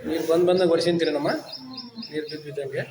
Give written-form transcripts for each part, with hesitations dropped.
ನೀರು ಬಂದಾಗ ವರ್ಷಿಂತೀರನಮ್ಮ ನೀರು ಬಿದ್ದಂಗೆ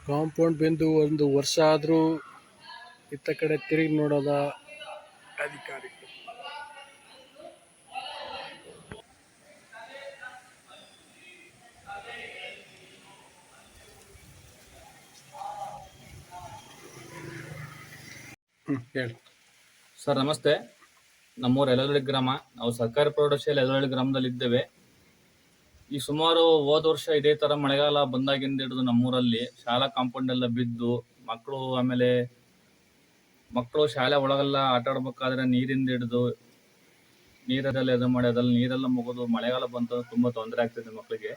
ಕಾಂಪೌಂಡ್ ಬೆಂದು ಒಂದು ವರ್ಷ ಆದರೂ ಇತ್ತ ಕಡೆ ತಿರುಗಿ ನೋಡೋದ ಅಧಿಕಾರಿ. ಹೇಳಿ ಸರ್. ನಮಸ್ತೆ. ನಮ್ಮೂರು ಯಲಹಳ್ಳಿ ಗ್ರಾಮ. ನಾವು ಸರ್ಕಾರಿ ಪ್ರೌಢಶಾಲೆ ಯಲಹಳ್ಳಿ ಗ್ರಾಮದಲ್ಲಿ ಇದ್ದೇವೆ. ಈ ಸುಮಾರು ಹೋದ ವರ್ಷ ಇದೇ ತರ ಮಳೆಗಾಲ ಬಂದಾಗಿಂದ ಹಿಡಿದು ನಮ್ಮೂರಲ್ಲಿ ಶಾಲಾ ಕಾಂಪೌಂಡ್ ಎಲ್ಲ ಬಿದ್ದು ಮಕ್ಕಳು ಶಾಲೆ ಒಳಗೆಲ್ಲ ಆಟ ಆಡ್ಬೇಕಾದ್ರೆ ನೀರಿಂದ ಹಿಡಿದು ನೀರದಲ್ಲಿ ಇದು ಮಾಡಿ ಅದ್ರಲ್ಲಿ ನೀರೆಲ್ಲ ಮುಗಿದು ಮಳೆಗಾಲ ಬಂತು, ತುಂಬಾ ತೊಂದರೆ ಆಗ್ತಿದೆ ಮಕ್ಕಳಿಗೆ.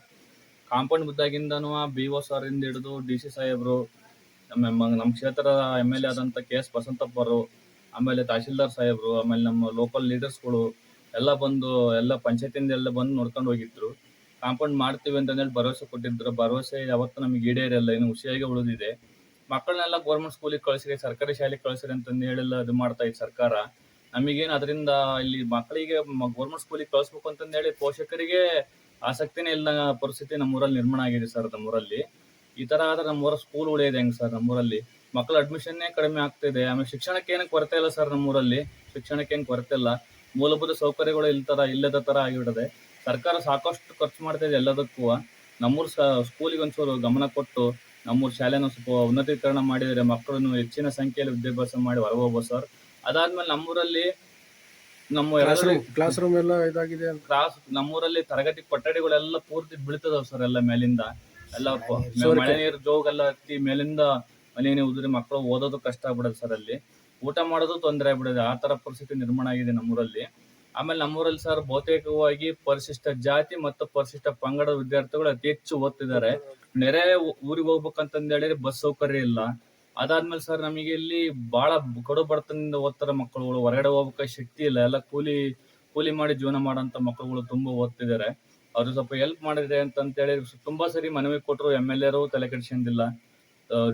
ಕಾಂಪೌಂಡ್ ಬಿದ್ದಾಗಿಂದನೂ BO ಸರ್ ಇಂದ ಹಿಡಿದು DC ಸಾಹೇಬ್ರು, ನಮ್ಮ ಕ್ಷೇತ್ರದ MLA ಆದಂತ KS ಬಸಂತಪ್ಪ ಅವರು, ಆಮೇಲೆ ತಹಶೀಲ್ದಾರ್ ಸಾಹೇಬ್ರು, ಆಮೇಲೆ ನಮ್ಮ ಲೋಕಲ್ ಲೀಡರ್ಸ್ಗಳು ಎಲ್ಲ ಬಂದು ಎಲ್ಲ ಪಂಚಾಯತಿಂದ ಎಲ್ಲ ಬಂದು ನೋಡ್ಕೊಂಡು ಹೋಗಿದ್ರು. ಕಾಂಪೌಂಡ್ ಮಾಡ್ತೀವಿ ಅಂತಂದೇಳಿ ಭರವಸೆ ಕೊಟ್ಟಿದ್ರು. ಭರವಸೆ ಯಾವತ್ತು ನಮಗೆ ಈಡೇರಿಲ್ಲ, ಇನ್ನು ಹುಷಿಯಾಗಿ ಉಳಿದಿದೆ. ಮಕ್ಕಳನ್ನೆಲ್ಲ ಗೌರ್ಮೆಂಟ್ ಸ್ಕೂಲಿಗೆ ಕಳಿಸ್ರಿ, ಸರ್ಕಾರಿ ಶಾಲೆಗೆ ಕಳಿಸ್ರಿ ಅಂತಂದು ಹೇಳೆಲ್ಲ ಇದು ಮಾಡ್ತಾ ಇತ್ತು ಸರ್ಕಾರ. ನಮಗೇನು ಅದರಿಂದ ಇಲ್ಲಿ ಮಕ್ಕಳಿಗೆ ಗೌರ್ಮೆಂಟ್ ಸ್ಕೂಲಿಗೆ ಕಳಿಸ್ಬೇಕು ಅಂತಂದೇಳಿ ಪೋಷಕರಿಗೆ ಆಸಕ್ತಿನೇ ಇಲ್ಲ ಪರಿಸ್ಥಿತಿ ನಮ್ಮೂರಲ್ಲಿ ನಿರ್ಮಾಣ ಆಗಿದೆ ಸರ್. ನಮ್ಮೂರಲ್ಲಿ ಈ ತರ ಆದ್ರೆ ನಮ್ಮೂರ ಸ್ಕೂಲ್ ಉಳಿಯೋದು ಹೆಂಗ್ ಸರ್? ನಮ್ಮೂರಲ್ಲಿ ಮಕ್ಕಳ ಅಡ್ಮಿಷನ್ನೇ ಕಡಿಮೆ ಆಗ್ತಿದೆ. ಆಮೇಲೆ ಶಿಕ್ಷಣಕ್ಕೆ ಏನು ಕೊರತೆ ಇಲ್ಲ ಸರ್. ನಮ್ಮೂರಲ್ಲಿ ಶಿಕ್ಷಣಕ್ಕೆ ಏನು ಕೊರತೆ ಇಲ್ಲ, ಮೂಲಭೂತ ಸೌಕರ್ಯಗಳು ಇಲ್ಲದ ತರ ಆಗಿಬಿಡದೆ. ಸರ್ಕಾರ ಸಾಕಷ್ಟು ಖರ್ಚು ಮಾಡ್ತಾ ಇದೆ ಎಲ್ಲದಕ್ಕೂ. ನಮ್ಮೂರು ಸ್ಕೂಲಿಗೆ ಒಂಚೂರು ಗಮನ ಕೊಟ್ಟು ನಮ್ಮೂರು ಶಾಲೆನ ಸ್ವಲ್ಪ ಉನ್ನತೀಕರಣ ಮಾಡಿದರೆ ಮಕ್ಕಳನ್ನು ಹೆಚ್ಚಿನ ಸಂಖ್ಯೆಯಲ್ಲಿ ವಿದ್ಯಾಭ್ಯಾಸ ಮಾಡಿ ಹೊರಗೋಗ್ಬೋದು ಸರ್. ಅದಾದ್ಮೇಲೆ ನಮ್ಮೂರಲ್ಲಿ ಕ್ಲಾಸ್ ರೂಮ್ ಎಲ್ಲ ಇದಾಗಿದೆ. ನಮ್ಮೂರಲ್ಲಿ ತರಗತಿ ಕೊಠಡಿಗಳೆಲ್ಲ ಪೂರ್ತಿ ಬೀಳ್ತದವ್ ಸರ್. ಎಲ್ಲ ಮೇಲಿಂದ ಎಲ್ಲ ಮಳೆ ನೀರು ಜೋಗೆಲ್ಲ ಹತ್ತಿ ಮೇಲಿಂದ ಮನೆ ನೀರು ಉದುರಿ ಮಕ್ಕಳು ಓದೋದು ಕಷ್ಟ ಆಗ್ಬಿಡುತ್ತೆ ಸರ್ ಅಲ್ಲಿ. ಊಟ ಮಾಡೋದು ತೊಂದರೆ ಆಗ್ಬಿಡುತ್ತೆ. ಆ ಥರ ಪರಿಸ್ಥಿತಿ ನಿರ್ಮಾಣ ಆಗಿದೆ ನಮ್ಮೂರಲ್ಲಿ. ಆಮೇಲೆ ನಮ್ಮೂರಲ್ಲಿ ಸರ್ ಬಹುತೇಕವಾಗಿ ಪರಿಶಿಷ್ಟ ಜಾತಿ ಮತ್ತು ಪರಿಶಿಷ್ಟ ಪಂಗಡ ವಿದ್ಯಾರ್ಥಿಗಳು ಅತಿ ಹೆಚ್ಚು ಓದ್ತಿದ್ದಾರೆ. ನೆರೆ ಊರಿಗೆ ಹೋಗ್ಬೇಕಂತಂದು ಹೇಳಿದ್ರೆ ಬಸ್ ಸೌಕರ್ಯ ಇಲ್ಲ. ಅದಾದ್ಮೇಲೆ ಸರ್ ನಮಗೆ ಇಲ್ಲಿ ಬಹಳ ಕಡು ಬಡತನದಿಂದ ಓದ್ತಾರೆ ಮಕ್ಕಳುಗಳು. ಹೊರಗಡೆ ಹೋಗ್ಬೇಕಾದ್ರೆ ಶಕ್ತಿ ಇಲ್ಲ. ಎಲ್ಲ ಕೂಲಿ ಮಾಡಿ ಜೀವನ ಮಾಡೋಂಥ ಮಕ್ಕಳುಗಳು ತುಂಬಾ ಓದ್ತಿದ್ದಾರೆ. ಅವ್ರಿಗೆ ಸ್ವಲ್ಪ ಹೆಲ್ಪ್ ಮಾಡಿದ್ರೆ ಅಂತಂತೇಳಿ ತುಂಬಾ ಸರಿ ಮನವಿ ಕೊಟ್ಟರು. MLA ತಲೆ ಕೆಡಿಸ್ಕೊಂಡಿಲ್ಲ.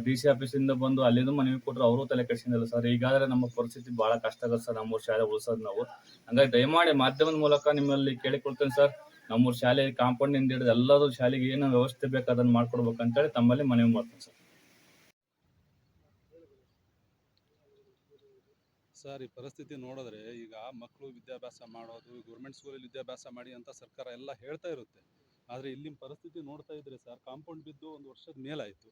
DC ಆಫೀಸಿಂದ ಬಂದು ಅಲ್ಲಿಂದ ಮನವಿ ಕೊಟ್ಟರು, ಅವರು ತಲೆ ಕೆಡಿಸ್ಕೊಂಡಿಲ್ಲ ಸರ್. ಈಗಾದ್ರೆ ನಮ್ಮ ಪರಿಸ್ಥಿತಿ ಬಹಳ ಕಷ್ಟ ಆಗುತ್ತೆ ಸರ್ ನಮ್ಮೂರು ಶಾಲೆ ಉಳಿಸೋದು ನಾವು. ಹಂಗಾಗಿ ದಯಮಾಡಿ ಮಾಧ್ಯಮದ ಮೂಲಕ ನಿಮ್ಮಲ್ಲಿ ಕೇಳಿಕೊಳ್ತೇನೆ ಸರ್, ನಮ್ಮೂರು ಶಾಲೆ ಕಾಂಪೌಂಡ್ ಇಂದ ಹಿಡಿದು ಎಲ್ಲರೂ ಶಾಲೆಗೆ ಏನು ವ್ಯವಸ್ಥೆ ಬೇಕು ಅದನ್ನ ಮಾಡ್ಕೊಡ್ಬೇಕಂತೇಳಿ ತಮ್ಮಲ್ಲಿ ಮನವಿ ಮಾಡ್ತೇನೆ ಸರ್. ಸರ್, ಈ ಪರಿಸ್ಥಿತಿ ನೋಡಿದ್ರೆ ಈಗ ಮಕ್ಕಳು ವಿದ್ಯಾಭ್ಯಾಸ ಮಾಡೋದು, ಗೌರ್ಮೆಂಟ್ ಸ್ಕೂಲಲ್ಲಿ ವಿದ್ಯಾಭ್ಯಾಸ ಮಾಡಿ ಅಂತ ಸರ್ಕಾರ ಎಲ್ಲ ಹೇಳ್ತಾ ಇರುತ್ತೆ. ಆದರೆ ಇಲ್ಲಿನ ಪರಿಸ್ಥಿತಿ ನೋಡ್ತಾ ಇದ್ರೆ ಸರ್, ಕಾಂಪೌಂಡ್ ಬಿದ್ದು 1 ವರ್ಷದ ಮೇಲಾಯಿತು.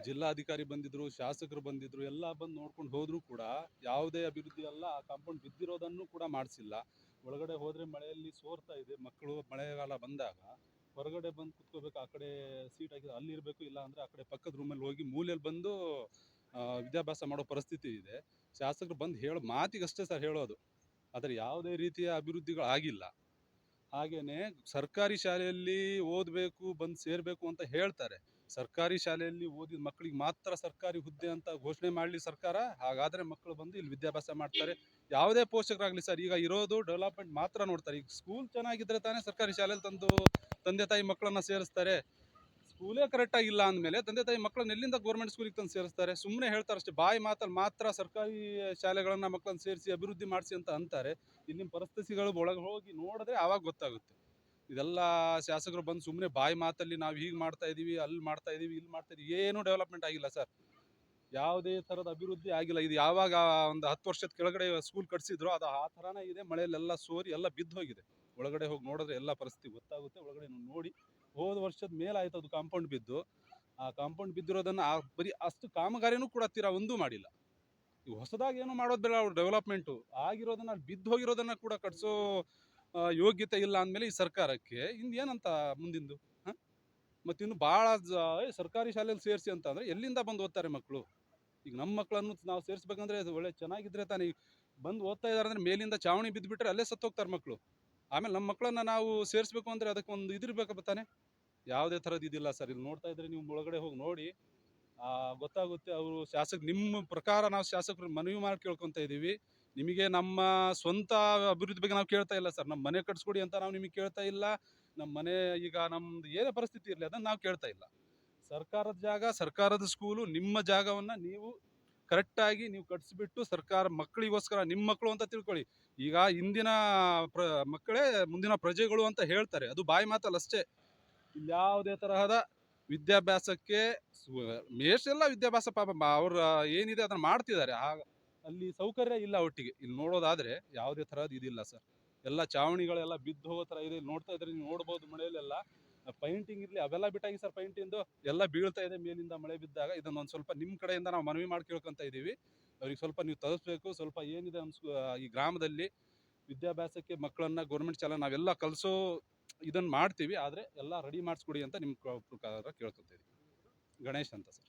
ಜಿಲ್ಲಾಧಿಕಾರಿ ಬಂದಿದ್ರು, ಶಾಸಕರು ಬಂದಿದ್ರು, ಎಲ್ಲ ಬಂದು ನೋಡ್ಕೊಂಡು ಹೋದರೂ ಕೂಡ ಯಾವುದೇ ಅಭಿವೃದ್ಧಿ ಅಲ್ಲ. ಆ ಕಾಂಪೌಂಡ್ ಬಿದ್ದಿರೋದನ್ನು ಕೂಡ ಮಾಡಿಸಿಲ್ಲ. ಒಳಗಡೆ ಹೋದರೆ ಮಳೆಯಲ್ಲಿ ಸೋರ್ತಾ ಇದೆ. ಮಕ್ಕಳು ಮಳೆಗಾಲ ಬಂದಾಗ ಹೊರಗಡೆ ಬಂದು ಕುತ್ಕೋಬೇಕು. ಆ ಕಡೆ ಸೀಟ್ ಹಾಕಿದ್ರೆ ಅಲ್ಲಿರಬೇಕು, ಇಲ್ಲ ಅಂದರೆ ಆ ಕಡೆ ಪಕ್ಕದ ರೂಮಲ್ಲಿ ಹೋಗಿ ಮೂಲೆಯಲ್ಲಿ ಬಂದು ವಿದ್ಯಾಭ್ಯಾಸ ಮಾಡೋ ಪರಿಸ್ಥಿತಿ ಇದೆ. ಶಾಸಕರು ಬಂದು ಹೇಳೋ ಮಾತಿಗಷ್ಟೇ ಸರ್ ಹೇಳೋದು, ಆದರೆ ಯಾವುದೇ ರೀತಿಯ ಅಭಿವೃದ್ಧಿಗಳು ಆಗಿಲ್ಲ. ಹಾಗೆಯೇ ಸರ್ಕಾರಿ ಶಾಲೆಯಲ್ಲಿ ಓದಬೇಕು, ಬಂದು ಸೇರಬೇಕು ಅಂತ ಹೇಳ್ತಾರೆ. ಸರ್ಕಾರಿ ಶಾಲೆಯಲ್ಲಿ ಓದಿದ ಮಕ್ಕಳಿಗೆ ಮಾತ್ರ ಸರ್ಕಾರಿ ಹುದ್ದೆ ಅಂತ ಘೋಷಣೆ ಮಾಡಲಿ ಸರ್ಕಾರ. ಹಾಗಾದರೆ ಮಕ್ಕಳು ಬಂದು ಇಲ್ಲಿ ವಿದ್ಯಾಭ್ಯಾಸ ಮಾಡ್ತಾರೆ. ಯಾವುದೇ ಪೋಷಕರಾಗಲಿ ಸರ್, ಈಗ ಇರೋದು ಡೆವಲಪ್ಮೆಂಟ್ ಮಾತ್ರ ನೋಡ್ತಾರೆ. ಈಗ ಸ್ಕೂಲ್ ಚೆನ್ನಾಗಿದ್ದರೆ ತಾನೇ ಸರ್ಕಾರಿ ಶಾಲೆಯಲ್ಲಿ ತಂದೆ ತಾಯಿ ಮಕ್ಕಳನ್ನು ಸೇರಿಸ್ತಾರೆ. ಸ್ಕೂಲೇ ಕರೆಕ್ಟಾಗಿಲ್ಲ ಅಂದಮೇಲೆ ತಂದೆ ತಾಯಿ ಮಕ್ಕಳನ್ನ ಎಲ್ಲಿಂದ ಗೌರ್ಮೆಂಟ್ ಸ್ಕೂಲಿಗೆ ತಂದು ಸೇರಿಸ್ತಾರೆ? ಸುಮ್ಮನೆ ಹೇಳ್ತಾರೆ ಅಷ್ಟೇ, ಬಾಯಿ ಮಾತಲ್ಲಿ ಮಾತ್ರ ಸರ್ಕಾರಿ ಶಾಲೆಗಳನ್ನು ಮಕ್ಕಳನ್ನ ಸೇರಿಸಿ ಅಭಿವೃದ್ಧಿ ಮಾಡಿಸಿ ಅಂತ ಅಂತಾರೆ. ಇಲ್ಲಿನ ಪರಿಸ್ಥಿತಿಗಳು ಒಳಗೆ ಹೋಗಿ ನೋಡಿದ್ರೆ ಆವಾಗ ಗೊತ್ತಾಗುತ್ತೆ. ಇದೆಲ್ಲ ಶಾಸಕರು ಬಂದು ಸುಮ್ಮನೆ ಬಾಯಿ ಮಾತಲ್ಲಿ ನಾವು ಹೀಗೆ ಮಾಡ್ತಾ ಇದ್ದೀವಿ, ಅಲ್ಲಿ ಮಾಡ್ತಾ ಇದ್ದೀವಿ, ಇಲ್ಲಿ ಮಾಡ್ತಾ ಇದ್ದೀವಿ, ಏನೂ ಡೆವಲಪ್ಮೆಂಟ್ ಆಗಿಲ್ಲ ಸರ್. ಯಾವುದೇ ಥರದ ಅಭಿವೃದ್ಧಿ ಆಗಿಲ್ಲ. ಇದು ಯಾವಾಗ ಒಂದು 10 ವರ್ಷದ ಕೆಳಗಡೆ ಸ್ಕೂಲ್ ಕಟ್ಸಿದ್ರು ಅದು ಆ ಥರನೇ ಇದೆ. ಮಳೆಯಲ್ಲೆಲ್ಲ ಸೋರಿ ಎಲ್ಲ ಬಿದ್ದು ಹೋಗಿದೆ. ಒಳಗಡೆ ಹೋಗಿ ನೋಡಿದ್ರೆ ಎಲ್ಲ ಪರಿಸ್ಥಿತಿ ಗೊತ್ತಾಗುತ್ತೆ. ಒಳಗಡೆ ನೋಡಿ, ಹೋದ ವರ್ಷದ ಮೇಲಾಯ್ತು ಅದು ಕಾಂಪೌಂಡ್ ಬಿದ್ದು. ಆ ಕಾಂಪೌಂಡ್ ಬಿದ್ದಿರೋದನ್ನು ಬರೀ ಅಷ್ಟು ಕಾಮಗಾರಿನೂ ಕೂಡ ಒಂದೂ ಮಾಡಿಲ್ಲ. ಈಗ ಹೊಸದಾಗಿ ಏನೋ ಮಾಡೋದು ಬೇಡ, ಅವ್ರು ಡೆವಲಪ್ಮೆಂಟು ಆಗಿರೋದನ್ನ ಬಿದ್ದು ಹೋಗಿರೋದನ್ನು ಕೂಡ ಕಟ್ಸೋ ಯೋಗ್ಯತೆ ಇಲ್ಲ ಅಂದಮೇಲೆ ಈ ಸರ್ಕಾರಕ್ಕೆ ಏನಂತ ಮುಂದಿಂದು? ಹಾಂ, ಮತ್ತಿನ್ನು ಭಾಳ ಸರ್ಕಾರಿ ಶಾಲೆಯಲ್ಲಿ ಸೇರಿಸಿ ಅಂತ ಅಂದರೆ ಎಲ್ಲಿಂದ ಬಂದು ಓದ್ತಾರೆ ಮಕ್ಕಳು? ಈಗ ನಮ್ಮ ಮಕ್ಕಳನ್ನು ನಾವು ಸೇರಿಸ್ಬೇಕಂದ್ರೆ ಅದು ಒಳ್ಳೆ ಚೆನ್ನಾಗಿದ್ರೆ ತಾನೇ. ಬಂದು ಓದ್ತಾ ಇದ್ದಾರೆ ಅಂದರೆ ಮೇಲಿಂದ ಚಾವಣಿ ಬಿದ್ದುಬಿಟ್ರೆ ಅಲ್ಲೇ ಸತ್ತೋಗ್ತಾರೆ ಮಕ್ಕಳು. ಆಮೇಲೆ ನಮ್ಮ ಮಕ್ಕಳನ್ನ ನಾವು ಸೇರಿಸ್ಬೇಕು ಅಂದರೆ ಅದಕ್ಕೆ ಒಂದು ಇದಿರ್ಬೇಕು ತಾನೆ. ಯಾವುದೇ ಥರದ್ದು ಇದಿಲ್ಲ ಸರ್. ಇಲ್ಲಿ ನೋಡ್ತಾ ಇದ್ರೆ ನೀವು ಒಳಗಡೆ ಹೋಗಿ ನೋಡಿ ಗೊತ್ತಾಗುತ್ತೆ. ಅವರು ನಿಮ್ಮ ಪ್ರಕಾರ ನಾವು ಶಾಸಕರು ಮನವಿ ಮಾಡಿ ಕೇಳ್ಕೊತಾ ಇದ್ದೀವಿ. ನಿಮಗೆ ನಮ್ಮ ಸ್ವಂತ ಅಭಿವೃದ್ಧಿ ಬಗ್ಗೆ ನಾವು ಕೇಳ್ತಾ ಇಲ್ಲ ಸರ್. ನಮ್ಮ ಮನೆ ಕಟ್ಸ್ಕೊಡಿ ಅಂತ ನಾವು ನಿಮಗೆ ಕೇಳ್ತಾ ಇಲ್ಲ. ನಮ್ಮ ಮನೆ ಈಗ ನಮ್ಮದು ಏನೇ ಪರಿಸ್ಥಿತಿ ಇರಲಿ ಅದನ್ನು ನಾವು ಕೇಳ್ತಾ ಇಲ್ಲ. ಸರ್ಕಾರದ ಜಾಗ, ಸರ್ಕಾರದ ಸ್ಕೂಲು, ನಿಮ್ಮ ಜಾಗವನ್ನು ನೀವು ಕರೆಕ್ಟಾಗಿ ನೀವು ಕಟ್ಸಿಬಿಟ್ಟು ಸರ್ಕಾರ ಮಕ್ಕಳಿಗೋಸ್ಕರ, ನಿಮ್ಮ ಮಕ್ಕಳು ಅಂತ ತಿಳ್ಕೊಳ್ಳಿ. ಈಗ ಇಂದಿನ ಮಕ್ಕಳೇ ಮುಂದಿನ ಪ್ರಜೆಗಳು ಅಂತ ಹೇಳ್ತಾರೆ, ಅದು ಬಾಯಿ ಮಾತಲ್ಲ ಅಷ್ಟೇ. ಇಲ್ಲಿ ಯಾವುದೇ ತರಹದ ವಿದ್ಯಾಭ್ಯಾಸಕ್ಕೆ ಮೇಷೆಲ್ಲ ವಿದ್ಯಾಭ್ಯಾಸ ಪಾಪ ಅವ್ರು ಏನಿದೆ ಅದನ್ನು ಮಾಡ್ತಿದ್ದಾರೆ. ಅಲ್ಲಿ ಸೌಕರ್ಯ ಇಲ್ಲ ಒಟ್ಟಿಗೆ. ಇಲ್ಲಿ ನೋಡೋದಾದರೆ ಯಾವುದೇ ಥರದ್ದು ಇದಿಲ್ಲ ಸರ್. ಎಲ್ಲ ಚಾವಣಿಗಳೆಲ್ಲ ಬಿದ್ದು ಹೋಗೋ ಥರ ಇದೆ. ನೋಡ್ತಾ ಇದ್ರೆ ನೀವು ನೋಡ್ಬೋದು ಮಳೆಯಲ್ಲೆಲ್ಲ ಪೈಂಟಿಂಗ್ ಇರಲಿ ಅವೆಲ್ಲ ಬಿಟ್ಟಾಗಿ ಸರ್. ಪೈಂಟಿಂದು ಎಲ್ಲ ಬೀಳ್ತಾ ಇದೆ ಮೇಲಿಂದ ಮಳೆ ಬಿದ್ದಾಗ. ಇದನ್ನೊಂದು ಸ್ವಲ್ಪ ನಿಮ್ಮ ಕಡೆಯಿಂದ ನಾವು ಮನವಿ ಮಾಡಿ ಕೇಳ್ಕೊತಾ ಇದ್ದೀವಿ. ಅವ್ರಿಗೆ ಸ್ವಲ್ಪ ನೀವು ತಲುಪಿಸ್ಬೇಕು. ಸ್ವಲ್ಪ ಏನಿದೆ ಈ ಗ್ರಾಮದಲ್ಲಿ ವಿದ್ಯಾಭ್ಯಾಸಕ್ಕೆ ಮಕ್ಕಳನ್ನು ಗೌರ್ಮೆಂಟ್ ಶಾಲೆ ನಾವೆಲ್ಲ ಕಲಿಸೋ ಇದನ್ನು ಮಾಡ್ತೀವಿ. ಆದರೆ ಎಲ್ಲ ರೆಡಿ ಮಾಡಿಸ್ಕೊಡಿ ಅಂತ ನಿಮ್ಮ ಪ್ರಕಾರ ಕೇಳ್ಕೊತಾ ಇದ್ದೀವಿ. ಗಣೇಶ್ ಅಂತ ಸರ್.